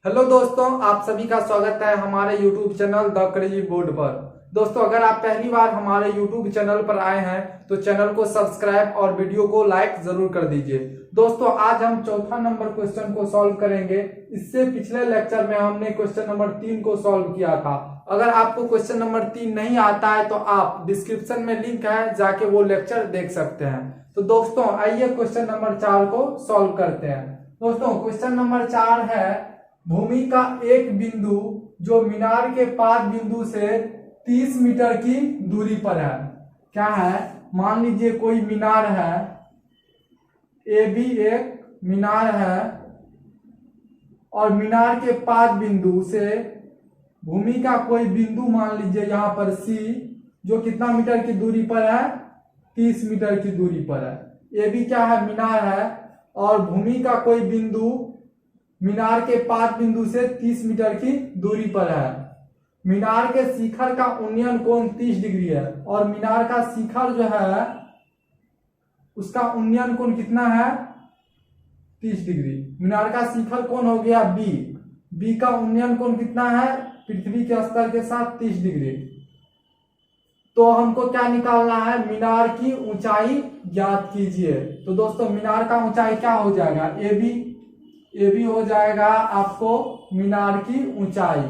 Hello दोस्तों, आप सभी का स्वागत है हमारे YouTube channel the crazy board पर। दोस्तों, अगर आप पहली बार हमारे YouTube चैनल पर आए हैं तो चैनल को सब्सक्राइब और वीडियो को लाइक जरूर कर दीजिए। दोस्तों, आज हम चौथा नंबर क्वेश्चन को सॉल्व करेंगे। इससे पिछले लेक्चर में हमने क्वेश्चन नंबर 3 को सॉल्व किया था। अगर आपको क्वेश्चन नंबर 3 नहीं आता है तो आप डिस्क्रिप्शन में लिंक है, जाके वो लेक्चर देख सकते हैं। तो दोस्तों, आइए क्वेश्चन नंबर 4 को सॉल्व करते हैं। दोस्तों, क्वेश्चन नंबर 4 है, भूमि का एक बिंदु जो मीनार के पाद बिंदु से 30 मीटर की दूरी पर है। क्या है? मान लीजिए कोई मीनार है, ए बी एक मीनार है और मीनार के पाद बिंदु से भूमि का कोई बिंदु मान लीजिए यहाँ पर सी, जो कितना मीटर की दूरी पर है? 30 मीटर की दूरी पर है। ए बी क्या है? मीनार है और भूमि का कोई बिंदु मीनार के पाद बिंदु से 30 मीटर की दूरी पर है। मीनार के शिखर का उन्नयन कोण 30 डिग्री है और मीनार का शिखर जो है उसका उन्नयन कोण कितना है? 30 डिग्री। मीनार का शिखर कोण हो गया बी, बी का उन्नयन कोण कितना है? पृथ्वी के स्तर के साथ 30 डिग्री। तो हमको क्या निकालना है? मीनार की ऊंचाई ज्ञात कीजिए। तो दोस्तों, मीनार का ऊंचाई क्या हो जाएगा? ए बी हो जाएगा आपको मीनार की ऊंचाई।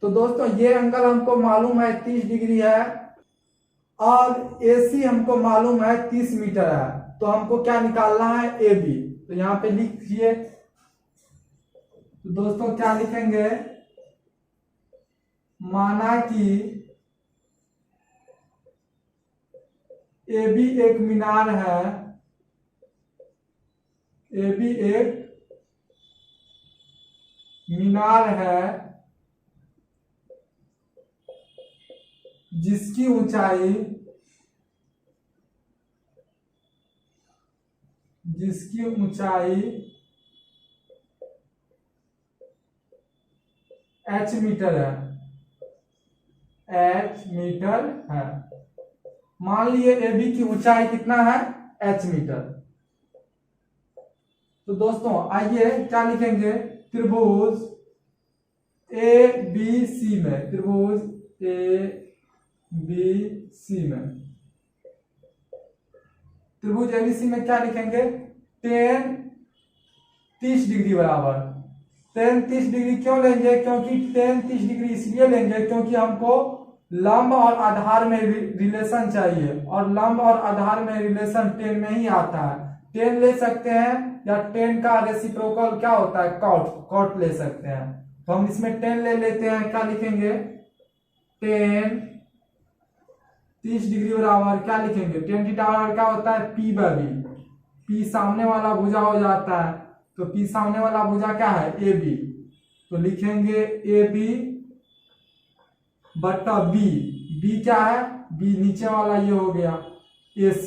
तो दोस्तों, ये एंगल हमको मालूम है 30 डिग्री है और AC हमको मालूम है 30 मीटर है। तो हमको क्या निकालना है? AB। तो यहाँ पे लिखिए। तो दोस्तों, क्या लिखेंगे? माना कि AB एक मीनार है, AB एक मीनार है जिसकी ऊंचाई h मीटर है, h मीटर है। मान लिए AB की ऊंचाई कितना है? h metre. तो दोस्तों, आइए क्या लिखेंगे? त्रिभुज ABC में, त्रिभुज ABC में क्या लिखेंगे? tan 30 डिग्री बराबर। tan 30 डिग्री क्यों लेंगे? क्योंकि tan 30 डिग्री इसलिए लेंगे क्योंकि हमको लंब और आधार में रिलेशन चाहिए और लंब और आधार में रिलेशन tan में ही आता है। tan ले सकते हैं या tan का रेसिप्रोकल क्या होता है? कॉट ले सकते हैं। तो हम इसमें tan ले लेते हैं। क्या लिखेंगे? tan 30 डिग्री बराबर क्या लिखेंगे? tan थीटा बराबर क्या होता है? P bye B। P सामने वाला भुजा हो जाता है, तो P सामने वाला भुजा क्या है? AB। तो लिखेंगे AB बट्टा B। B क्या है? B नीचे वाला ये हो गया AC।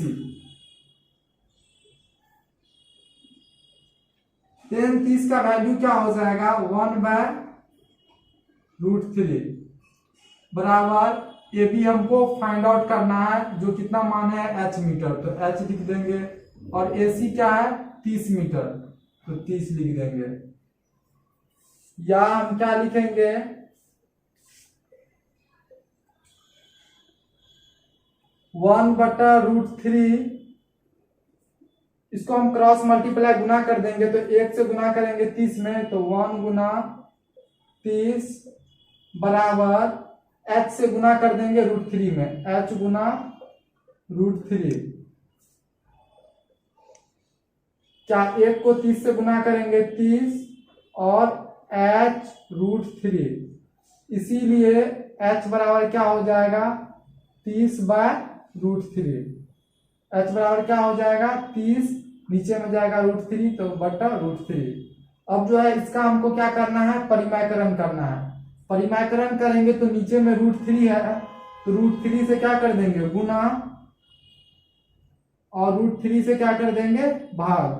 tan 30 का वैल्यू क्या हो जाएगा? 1/√3 बराबर AB हमको फाइंड आउट करना है, जो कितना मान है? h metre. तो h लिख देंगे और AC क्या है? 30 मीटर, तो 30 लिख देंगे। या हम क्या लिखेंगे? 1/√3, इसको हम क्रॉस मल्टीप्लाई गुना कर देंगे। तो 1 से गुना करेंगे 30 में, तो 1 गुना 30 बराबर h से गुना कर देंगे √3 में, h गुना √3। क्या 1 को 30 से गुना करेंगे? 30 और h √3। इसीलिए h बराबर क्या हो जाएगा? 30/√3। h बराबर क्या हो जाएगा? 30, नीचे में जाएगा √3, तो बटा √3। अब जो है इसका हमको क्या करना है? परिमायकरण करना है। परिमायकरण करेंगे तो नीचे में √3 है, तो √3 से क्या कर देंगे? गुना, और √3 से क्या कर देंगे? भाग।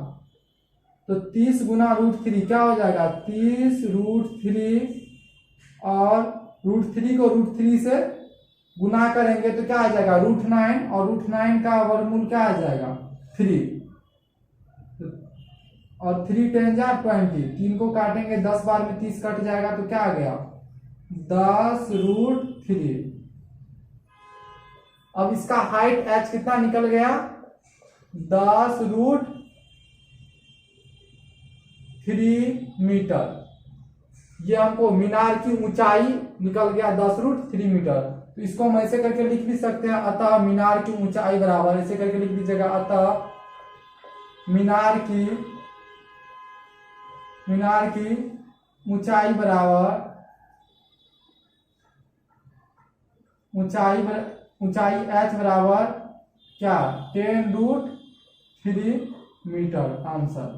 तो 30 गुना √3 क्या हो जाएगा? 30 √3 और √3 को √3 से गुना करेंगे तो क्या आ जाएगा? √9 और √9 का वर्गमूल क्या आ जाएगा? 3। और 3×10⁻20, 3 को काटेंगे 10 बार में 30 कट जाएगा तो क्या आ गया 10√3। अब इसका हाइट h कितना निकल गया 10√3 मीटर। ये हमको मीनार की ऊंचाई निकल गया 10√3 मीटर। तो इसको हम ऐसे करके लिख भी सकते हैं, अतः मीनार की ऊंचाई बराबर, ऐसे करके लिख दीजिएगा, अतः मीनार की ऊंचाई बराबर ऊंचाई h बराबर क्या 10√3 मीटर आंसर।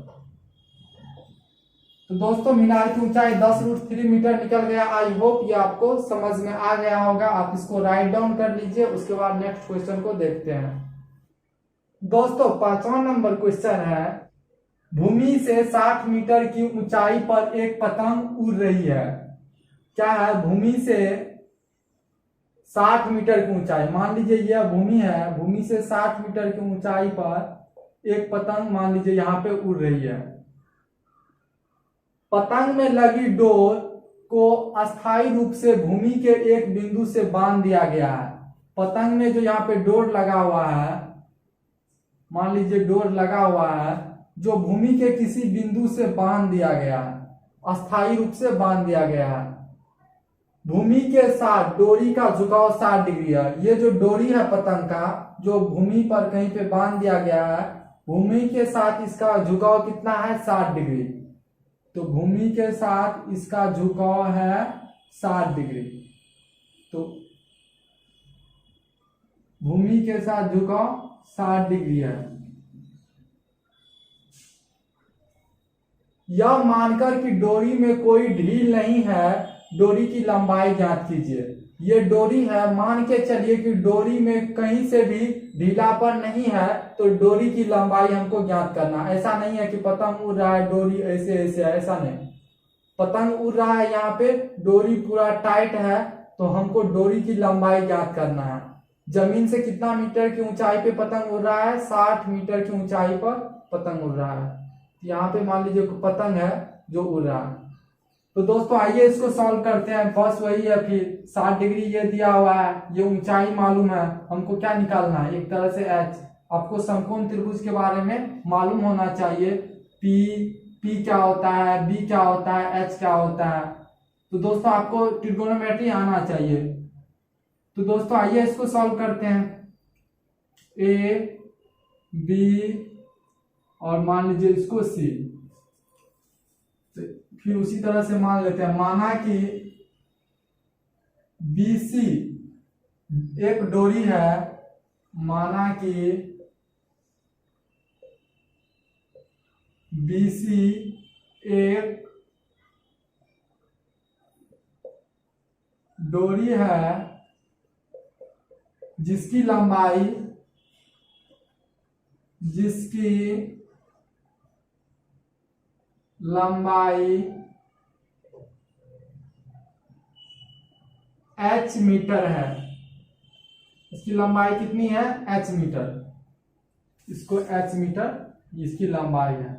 तो दोस्तों मीनार की ऊंचाई 10√3 मीटर निकल गया। आई होप ये आपको समझ में आ गया होगा। आप इसको राइट डाउन कर लीजिए, उसके बाद नेक्स्ट क्वेश्चन को देखते हैं। दोस्तों 5वां नंबर क्वेश्चन है, भूमि से 60 मीटर की ऊंचाई पर एक पतंग उड़ रही है। क्या है, भूमि से 60 मीटर की ऊंचाई, मान लीजिए यह भूमि है, भूमि से 60 मीटर की ऊंचाई पर एक पतंग मान लीजिए यहाँ पे उड़ रही है। पतंग में लगी डोर को अस्थायी रूप से भूमि के एक बिंदु से बांध दिया गया है। पतंग में जो यहाँ पे डोर लगा हुआ है, मान लीजिए डोर लगा हुआ है, जो भूमि के किसी बिंदु से बांध दिया गया है, अस्थायी रूप से बांध दिया गया है। भूमि के साथ डोरी का झुकाव 60 डिग्री है। ये जो डोरी है पतंग का, जो भूमि पर कहीं पे बांध दिया गया है, भूमि के साथ इसका झुकाव कितना है 60 डिग्री। तो भूमि के साथ इसका झुकाव है 60 डिग्री। तो भूमि के साथ झुकाव 60 डिग्री है। यह मानकर कि डोरी में कोई ढील नहीं है, डोरी की लंबाई ज्ञात कीजिए। ये डोरी है, मान के चलिए कि डोरी में कहीं से भी ढीलापन नहीं है, तो डोरी की लंबाई हमको ज्ञात करना। ऐसा नहीं है कि पतंग उड़ रहा है डोरी ऐसे ऐसे है, ऐसा नहीं। पतंग उड़ रहा है, यहाँ पे डोरी पूरा टाइट है, तो हमको डोरी की लंबाई ज्ञात करना है। जमीन से कितना मीटर की ऊंचाई पे पतंग उड़ रहा है, 60 मीटर की ऊंचाई पर पतंग उड़ रहा है। यहाँ पे मान लीजिए पतंग है जो उड़ रहा है। तो दोस्तों आइए इसको सॉल्व करते हैं। बस वही है, फिर 60 डिग्री ये दिया हुआ है, ये ऊंचाई मालूम है, हमको क्या निकालना है, एक तरह से h। आपको समकोण त्रिभुज के बारे में मालूम होना चाहिए, p क्या होता है, b क्या होता है, h क्या होता है। तो दोस्तों आपको ट्रिगोनोमेट्री आना चाहिए। तो दोस्तों आइए इसको सॉल्व करते हैं। a b और मान लीजिए इसको c। फिर उसी तरह से मान लेते हैं, माना कि BC एक डोरी है, माना कि BC एक डोरी है जिसकी लंबाई h मीटर है। इसकी लंबाई कितनी है h मीटर, इसको h मीटर इसकी लंबाई है।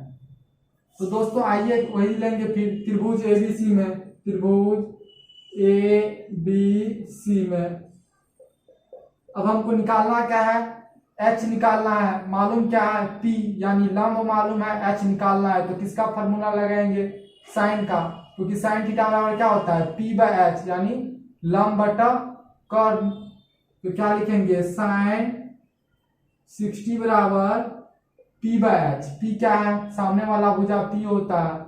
तो दोस्तों आइए वही लेंगे फिर त्रिभुज ABC में, त्रिभुज ABC में अब हमको निकालना क्या है, h निकालना है। मालूम क्या है p, यानी लंब मालूम है, h निकालना है। तो किसका फॉर्मूला लगाएंगे, साइन का, क्योंकि साइन थीटा बराबर क्या होता है p/h, यानी लंब बटा कर्ण। तो क्या लिखेंगे, साइन 60 बराबर p/h। p क्या है, सामने वाला भुजा p होता है,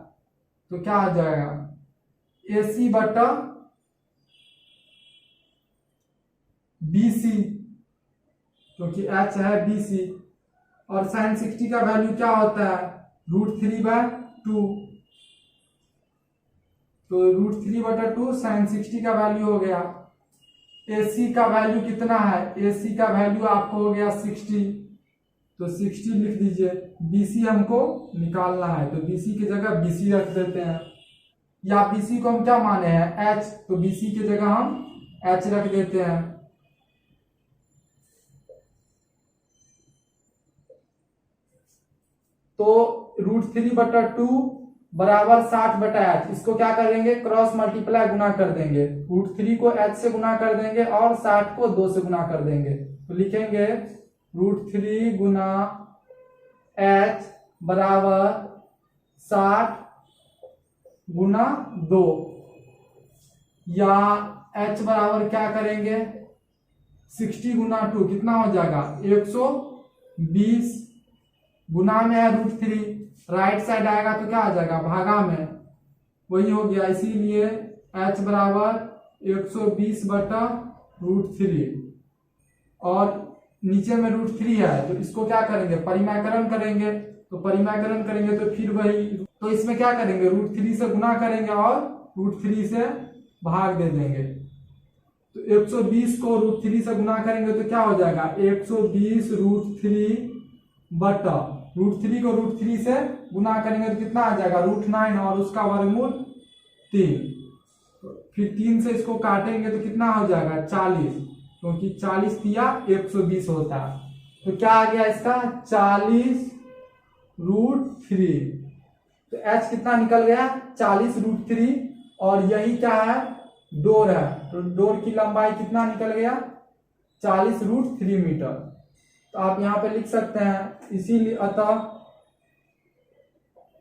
तो क्या आ जाएगा AC बटा BC, क्योंकि h है BC। और साइन 60 का वैल्यू क्या होता है √3/2। तो √3/2 साइन 60 का वैल्यू हो गया। AC का वैल्यू कितना है, AC का वैल्यू आपको हो गया 60, तो 60 लिख दीजिए। BC हमको निकालना है, तो BC की जगह BC रख देते हैं, या BC को हम क्या माने हैं h, तो BC की जगह हम h रख देते हैं। तो √3/2 बराबर 60/h। इसको क्या करेंगे, क्रॉस मल्टीप्लाई गुना कर देंगे। √3 को h से गुना कर देंगे और 60 को 2 से गुना कर देंगे। तो लिखेंगे √3 गुना h बराबर 60 गुना 2, या h बराबर क्या करेंगे 60 गुना 2 कितना हो जाएगा 120, गुना में है √3, राइट साइड आएगा तो क्या आ जाएगा भागा में, वही हो गया। इसीलिए h बराबर 120/√3 और नीचे में √3 है, तो इसको क्या करेंगे परिमाकरण करेंगे। तो परिमाकरण करेंगे तो फिर वही, तो इसमें क्या करेंगे √3 से गुना करेंगे और √3 से भाग दे देंगे। तो 120 को √3 से गुना करेंगे तो क्या हो जाएगा 120√3 को √3 से गुना करेंगे तो कितना आ जाएगा √9 और उसका वर्गमूल 3। फिर 3 से इसको काटेंगे तो कितना हो जाएगा 40, क्योंकि 40 दिया 120 होता है। तो क्या आ गया इसका 40√3। तो h कितना निकल गया 40√3, और यही क्या है डोर है, तो डोर की लंबाई कितना निकल गया 40√3 मीटर। तो आप यहाँ पे लिख सकते हैं, इसीलिए अतः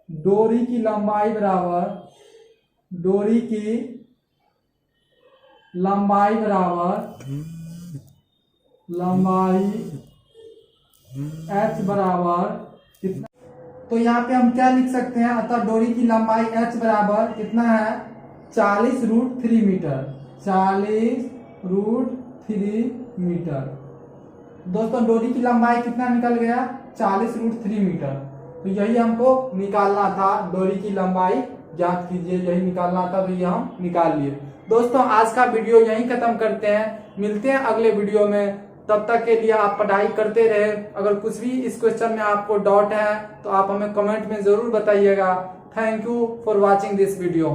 डोरी की लंबाई बराबर लंबाई h बराबर कितना। तो यहाँ पे हम क्या लिख सकते हैं, अतः डोरी की लंबाई h बराबर कितना है 40√3 मीटर, 40√3 मीटर। दोस्तों डोरी की लंबाई कितना निकल गया 40√3 मीटर। तो यही हमको निकालना था, डोरी की लंबाई ज्ञात कीजिए, यही निकालना था, तो ये हम निकाल लिए। दोस्तों आज का वीडियो यहीं खत्म करते हैं, मिलते हैं अगले वीडियो में। तब तक के लिए आप पढ़ाई करते रहे। अगर कुछ भी इस क्वेश्चन में आपको डाउट है तो आप हमें कमेंट में जरूर बताइएगा। Thank you for watching this video.